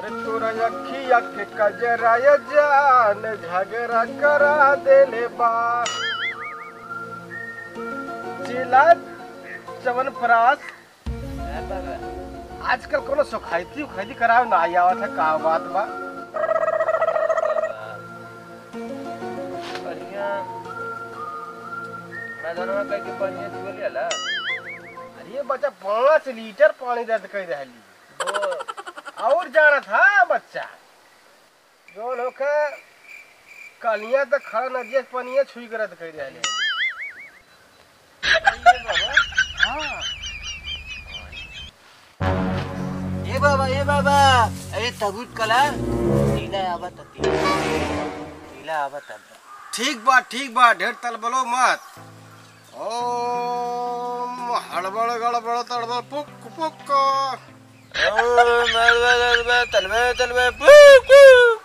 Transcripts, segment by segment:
अरे तोरा अखिया के कजरा ये जान झगड़ा करा देले बा जिला चवनप्राश आजकल कोनो सुखाइती उखाइती करावे ना आवत है का बात बा बढ़िया मैं दोनों कह के पानी छुए लेला अरे बच्चा 5 लीटर पानी दर्द कर रहली वो और जाना था बच्चा जो लोग कलिया तक खड़ा नदिया पानी छुई कर रद्द कर रहले हां ए बाबा अरे तबूत कला नीला आवत नीला आवत ठीक बा ढेर तलबलो मत ओम हड़बड़ गड़बड़ तड़बड़ पुक पुक ओम हड़बड़ तलबे पुक पुक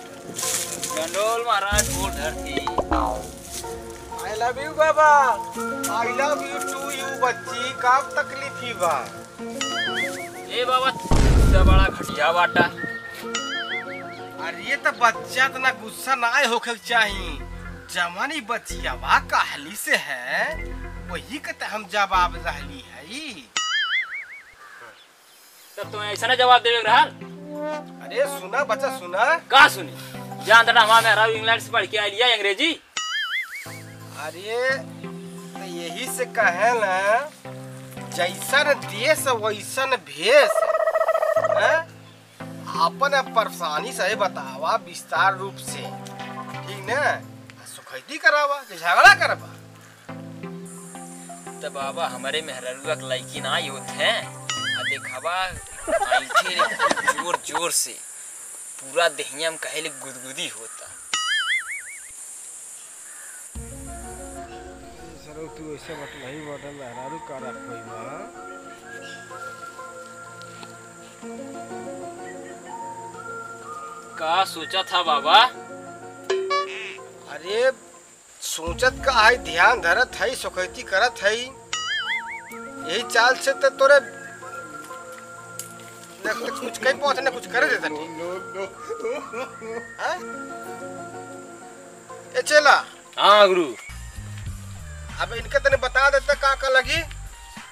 गंडोल महाराज बोल धरती आई लव यू बाबा I love you too you बच्ची का तकलीफ ही बा ए बाबा तो बड़ा घटिया बाटा अरे तो बच्चा तो ना गुस्सा ना होके चाहिए जवानी बच्चिया बा कहली से है वही के हम जवाब रहली है तब तुम्हें ऐसा ना जवाब देवे रहल अरे सुना बच्चा सुना का सुनी जान तना हमारा मेरा इंग्लैंड से पढ़ के आई लिया अंग्रेजी अरे तो यही से कहे ना जैसन देश वैसन भेष अपन परेशानी से बतावा विस्तार रूप से ठीक ना सुखैती करावा झगड़ा करवा तो बाबा हमारे मेहररुआ के लड़की ना होते हैं देखावा जोर जोर से पूरा देहिया में कहेले गुदगुदी होता सरो तू ऐसे बट नहीं बटन लहरारू का रख कोई मां का सोचा था बाबा अरे सोचत का है ध्यान धरत है सुखैती करत है यही चाल से तो तोरे कुछ कहीं पहुंचने कुछ करे देता ए चला हाँ गुरु अब इनके तने बता देता का लगी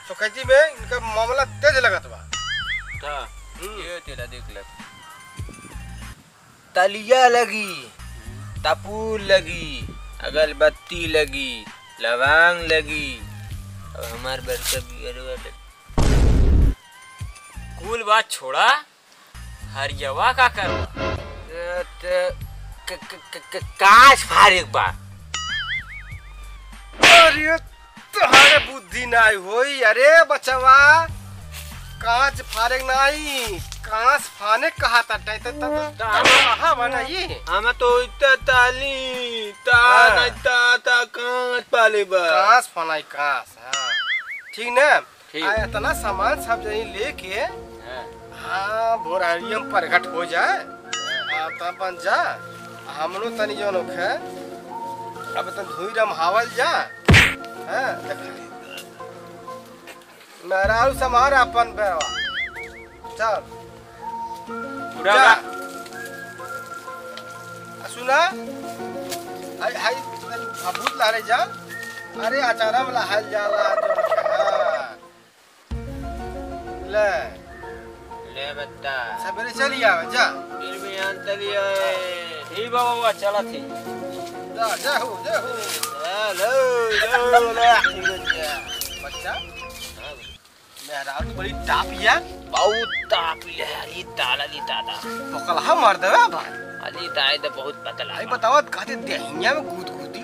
सुखैती में इनका मामला तेज लगत बा का ये तेरा देख ले तलिया लगी तपूर लगी अगरबत्ती लगी लवांग लगी और हमार बड़का बिगड़वा कुल बात छोड़ा हरियवा का कर काश फारिग बा अरे तुम्हारे बुद्धि नहीं होई अरे बचवा कांच फारेग नहीं कांच फाने कहा था कहा बना ये हम तो इतना ताली ता नहीं ता कांच पाले बा कांच फनाई कांच हाँ ठीक ना इतना सामान सब जनी लेके हाँ भोरहरिया में प्रकट हो जाए तब बन जा हम लोग तनी जो लोग है अब तन धुई रम हावल जा हाँ मेरा समार अपन बेवा चल पूरा सुना हाय हाय अबूत ला रे जा अरे अचारा में लहल जाला ले ले बता सबरे चली आवे जा फिर भी अंतलिया ठीक बाबा चला थी जा हो हेलो बच्चा मेरा तो बड़ी टापिया बहुत तापी है अली दादा तो कल हम मार देवे भाई अली दाई तो बहुत पतला आई बताओ कहते देहिया में गुदगुदी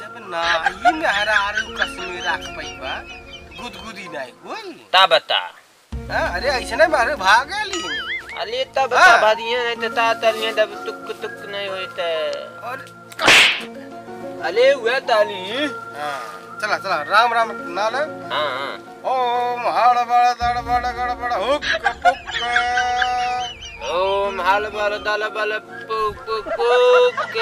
जब नाई में हरा आरे कश्मीर रख पईबा गुदगुदी नहीं होई ता बता अरे ऐसे नहीं मारे भाग गली अली ता बता भादिया नहीं तो ता तलिया दब तुक नहीं होई त और अले हुआ ताली हां चला राम नाम हां ओम हड़बड़ दड़बड़ गड़बड़ हुक पुक आल बाल दाल बाल पुक पुक पुक